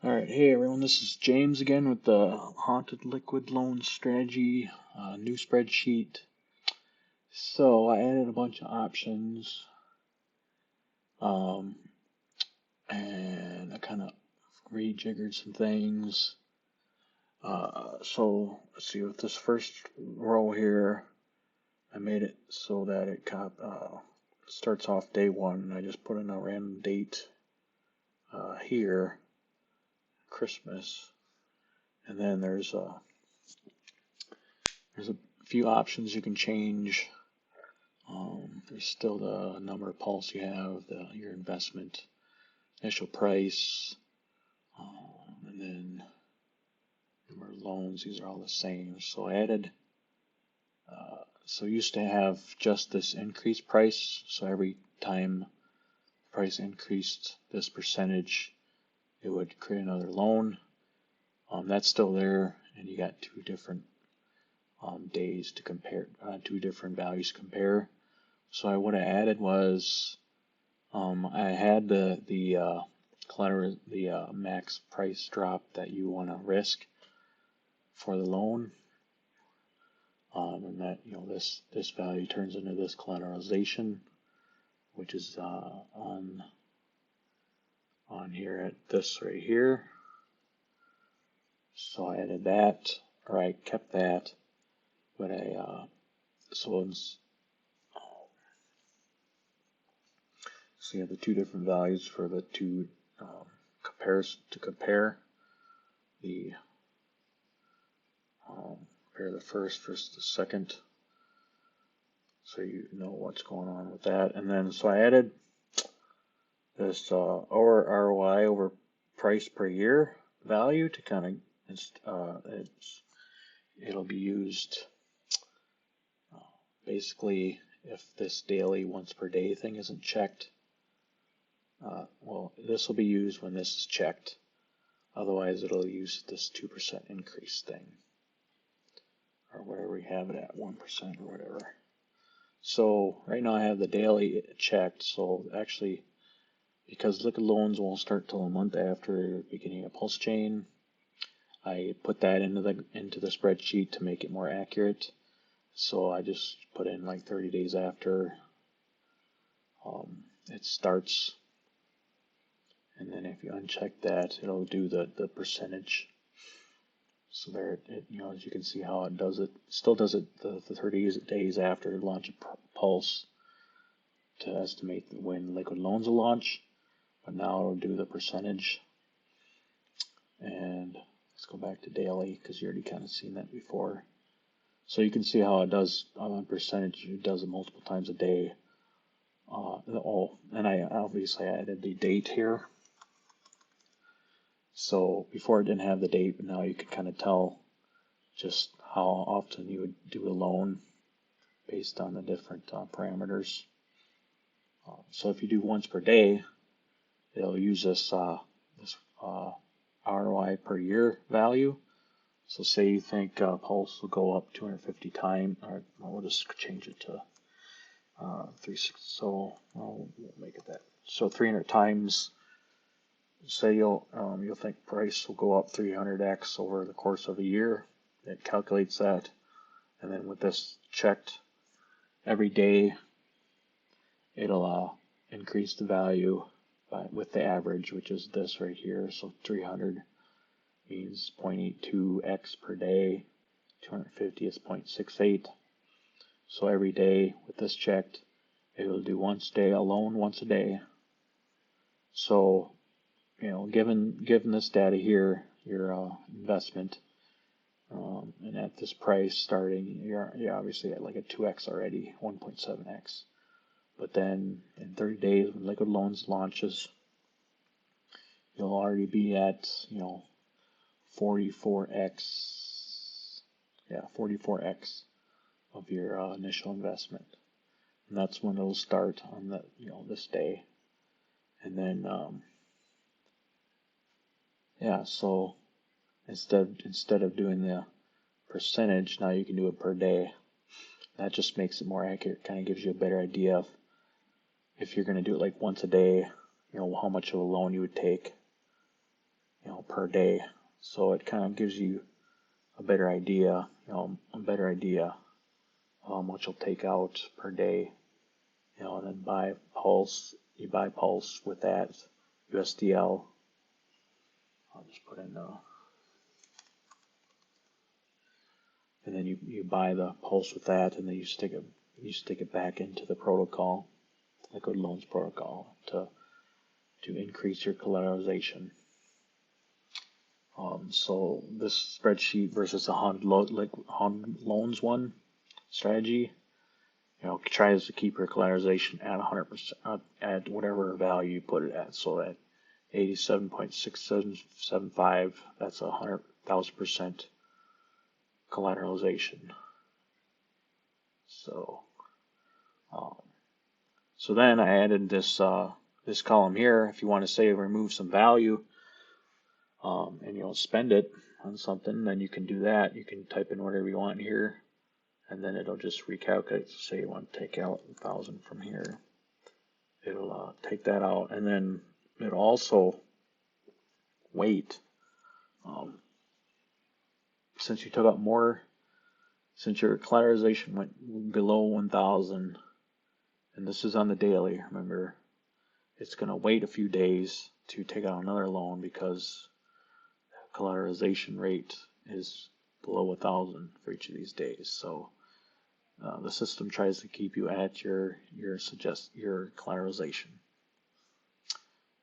Alright, hey everyone, this is James again with the Haunted Liquid Loans strategy, new spreadsheet. So I added a bunch of options, and I kind of rejiggered some things. So let's see, with this first row here, I made it so that it starts off day one, and I just put in a random date here. Christmas, and then there's a few options you can change. There's still the number of pulse you have, your investment, initial price, and then number of loans. These are all the same. So I added. So I used to have just this increased price. So every time the price increased this percentage, it would create another loan. That's still there, and you got two different days to compare, two different values to compare. So what I added was I had the max price drop that you want to risk for the loan, and that this value turns into this collateralization, which is on here at this right here. So I added that, or I kept that, but so you have the two different values for the two compare the first versus the second, so you know what's going on with that. And then so I added this ROI over price per year value to kind of it'll be used basically if this daily once per day thing isn't checked. Well, this will be used when this is checked. Otherwise, it'll use this 2% increase thing, or whatever we have it at, 1% or whatever. So right now I have the daily checked. So actually, because Liquid Loans won't start till a month after the beginning of PulseChain, I put that into the spreadsheet to make it more accurate. So I just put in like 30 days after it starts, and then if you uncheck that, it'll do the percentage. So there, as you can see how it does it. Still does it the 30 days after launch of Pulse to estimate when Liquid Loans will launch. But now it'll do the percentage. And let's go back to daily because you already kind of seen that before. So you can see how it does on percentage. It does it multiple times a day. And I obviously added the date here. So before it didn't have the date, but now you can kind of tell just how often you would do a loan based on the different parameters. So if you do once per day, it'll use this ROI per year value. So say you think Pulse will go up 250 times, or we'll just change it to 360. So we'll make it that. So 300 times. Say you'll think price will go up 300x over the course of a year. It calculates that, and then with this checked every day, it'll increase the value with the average, which is this right here. So 300 means 0.82x per day. 250 is 0.68. So every day with this checked, it will do once a day. So given this data here, your investment, and at this price starting, you're obviously at like a 2x already, 1.7x. But then in 30 days when Liquid Loans launches, you'll already be at 44x. Yeah, 44x of your initial investment, and that's when it'll start on this day. And then so instead of doing the percentage, now you can do it per day. That just makes it more accurate, kind of gives you a better idea of if you're going to do it like once a day, how much of a loan you would take. per day. So it kind of gives you a better idea, how much you'll take out per day, and then buy Pulse. You buy Pulse with that USDL. I'll just put in and then you buy the Pulse with that, and then you stick it back into the protocol, LiquidLoans protocol, to increase your collateralization. So this spreadsheet versus a HUD loans one strategy, tries to keep your collateralization at 100%, at whatever value you put it at. So at 87.6775, that's 100,000% collateralization. So, so then I added this this column here. If you want to say remove some value, and spend it on something, then you can do that. You can type in whatever you want here, and then it'll just recalculate. So say you want to take out 1,000 from here, it'll take that out, and then it'll also wait. Since you took out more, since your collateralization went below 1,000, and this is on the daily, remember, it's going to wait a few days to take out another loan because collateralization rate is below 1,000 for each of these days. So the system tries to keep you at your collateralization.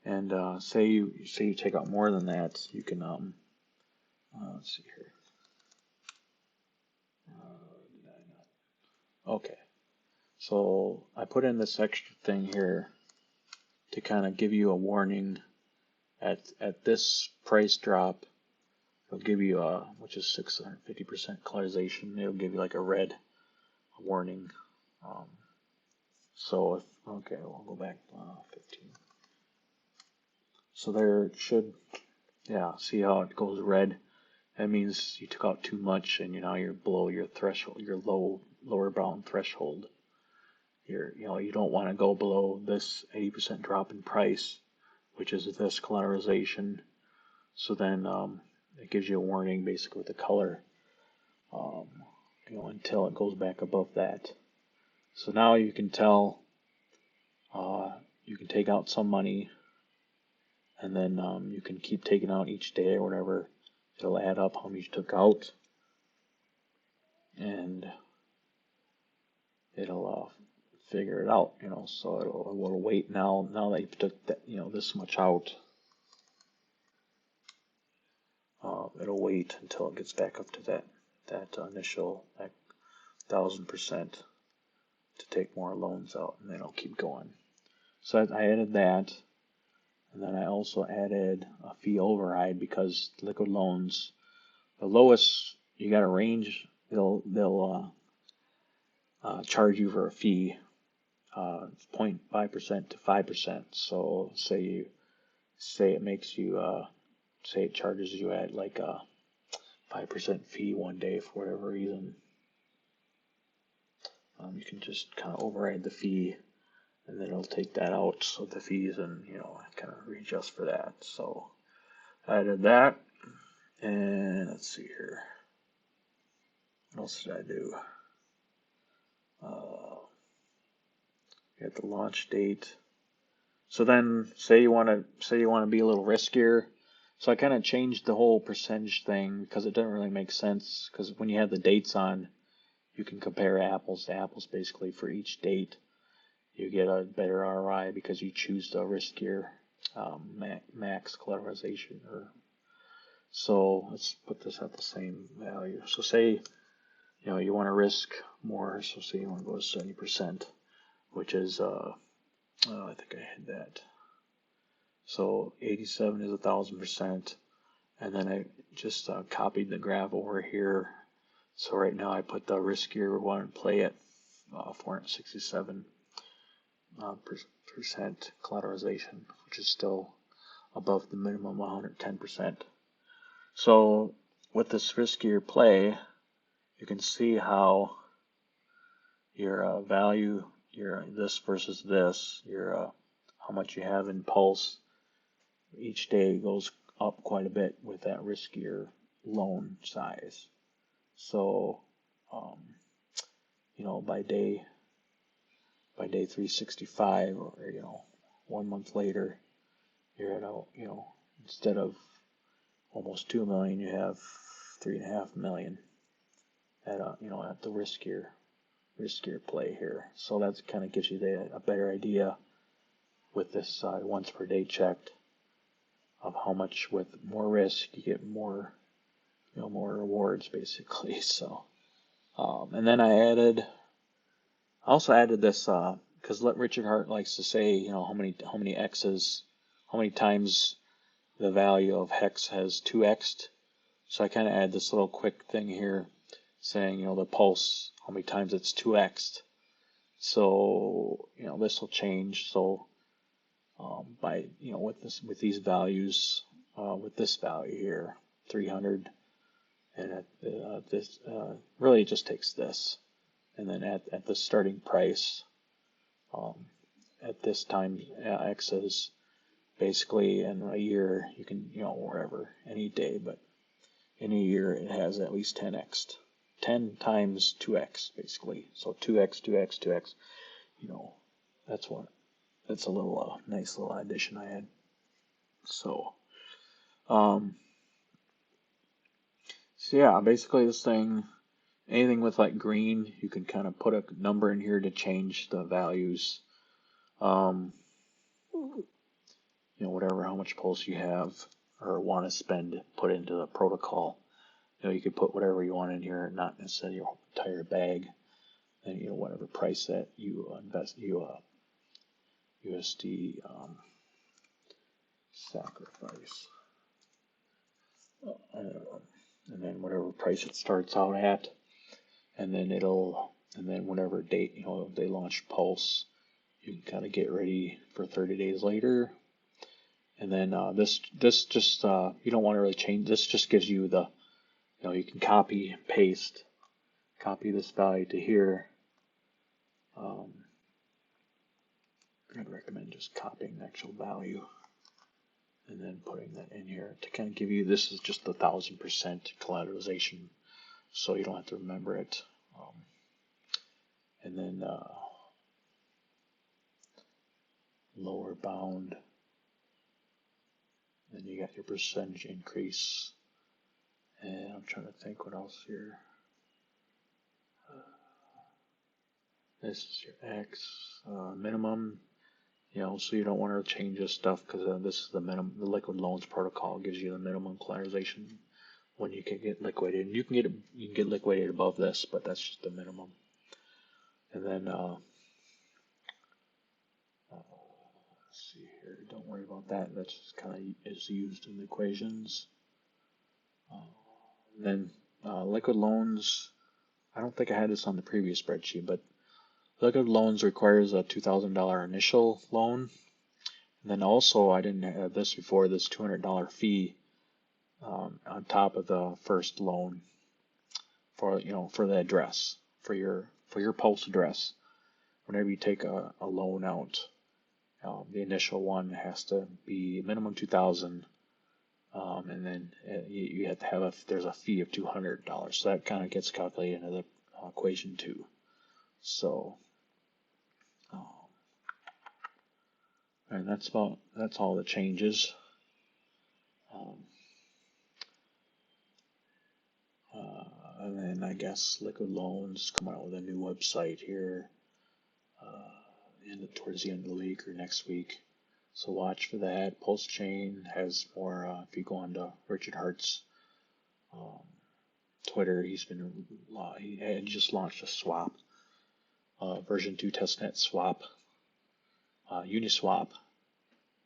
And say you take out more than that, you can let's see here. Okay, so I put in this extra thing here to kind of give you a warning at this price drop. It'll give you which is 650% collateralization. It'll give you like a red warning. So if okay, we'll go back 15. So there it should, see how it goes red. That means you took out too much, and now you're below your threshold, your lower bound threshold. You don't want to go below this 80% drop in price, which is this collateralization. So then it gives you a warning basically with the color, until it goes back above that. So now you can tell, you can take out some money, and then you can keep taking out each day or whatever. It'll add up how much you took out, and it'll figure it out, so it'll wait now that you took that, this much out. It'll wait until it gets back up to that initial 1,000% to take more loans out, and then it'll keep going. So I added that, and then I also added a fee override because LiquidLoans, the lowest, you got a range, they'll charge you for a fee, 0.5% to 5%. So say it makes you, say it charges you at like a 5% fee one day for whatever reason. You can just kind of override the fee, and then it'll take that out, so the fees, and kind of readjust for that. So I did that, and let's see here. What else did I do? Get the launch date. So then, say you want to be a little riskier. So I kind of changed the whole percentage thing because it doesn't really make sense. Because when you have the dates on, you can compare apples to apples basically for each date. You get a better ROI because you choose the riskier max collateralization. So let's put this at the same value. So say you want to risk more. So say you want to go to 70%, which is I think I had that. So 87 is 1,000%, and then I just copied the graph over here. So right now I put the riskier one to play at 467% collateralization, which is still above the minimum 110%. So with this riskier play, you can see how your value, your this versus this, your how much you have in Pulse each day goes up quite a bit with that riskier loan size. So, you know, by day 365, or 1 month later, you're at you know, instead of almost 2 million, you have 3.5 million at at the riskier play here. So that kind of gives you a better idea with this once per day checked of how much with more risk you get more more rewards basically. So and then I also added this because Richard Hart likes to say how many x's, how many times the value of hex has 2x'd. So I kind of add this little quick thing here saying the pulse, how many times it's 2x'd. So this will change. So by with these values, with this value here 300, and this really it just takes this, and then at the starting price at this time x's, basically in a year you can wherever, any day, but in a year it has at least 10x, 10 times 2x basically. So 2x, 2x, 2x. That's a little nice little addition I had. So so yeah, basically this thing, anything with like green, you can kind of put a number in here to change the values. Whatever, how much pulse you have or want to spend, put into the protocol. You could put whatever you want in here, not necessarily your entire bag. And whatever price that you invest, USD sacrifice, and then whatever price it starts out at, and then whatever date they launch Pulse, you can kind of get ready for 30 days later. And then this just you don't want to really change. This just gives you the you can copy and paste, copy this value to here. I'd recommend just copying the actual value and then putting that in here to kind of give you, this is just 1,000% collateralization, so you don't have to remember it. And then lower bound, then you got your percentage increase, and I'm trying to think what else here. This is your X minimum. So you don't want to change this stuff because this is the minimum. The LiquidLoans protocol gives you the minimum collateralization when you can get liquidated. You can get liquidated above this, but that's just the minimum. And then let's see here. Don't worry about that. That's just kind of is used in the equations. And then LiquidLoans. I don't think I had this on the previous spreadsheet, but LiquidLoans requires a $2,000 initial loan, and then also I didn't have this before, this $200 fee on top of the first loan for for the address, for your Pulse address. Whenever you take a loan out, the initial one has to be minimum $2,000, and then you have to have there's a fee of $200. So that kind of gets calculated into the equation too. So, and that's all the changes. And then I guess LiquidLoans come out with a new website here, towards the end of the week or next week. So watch for that. PulseChain has more. If you go on to Richard Hart's Twitter, he just launched a swap. Version 2 testnet swap, Uniswap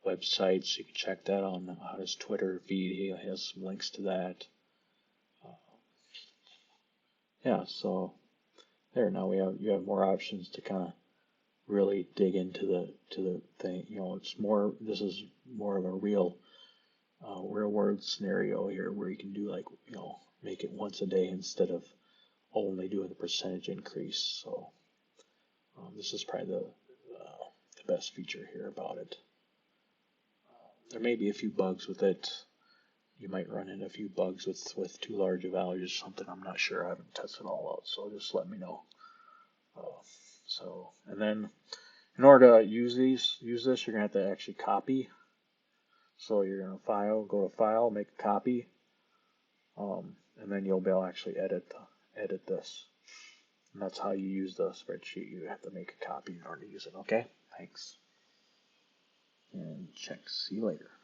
website, so you can check that on his Twitter feed. He has some links to that. Yeah, so there, now you have more options to kind of really dig into the thing. This is more of a real world scenario here, where you can do make it once a day instead of only doing the percentage increase. So this is probably the best feature here about it. There may be a few bugs with it, you might run into a few bugs with too large of values or something. I'm not sure. I haven't tested it all out, so just let me know. And then in order to use this, you're gonna have to actually copy. So you're gonna go to File, make a copy, and then you'll be able to actually edit this. And that's how you use the spreadsheet. You have to make a copy in order to use it. Okay, thanks. And see you later.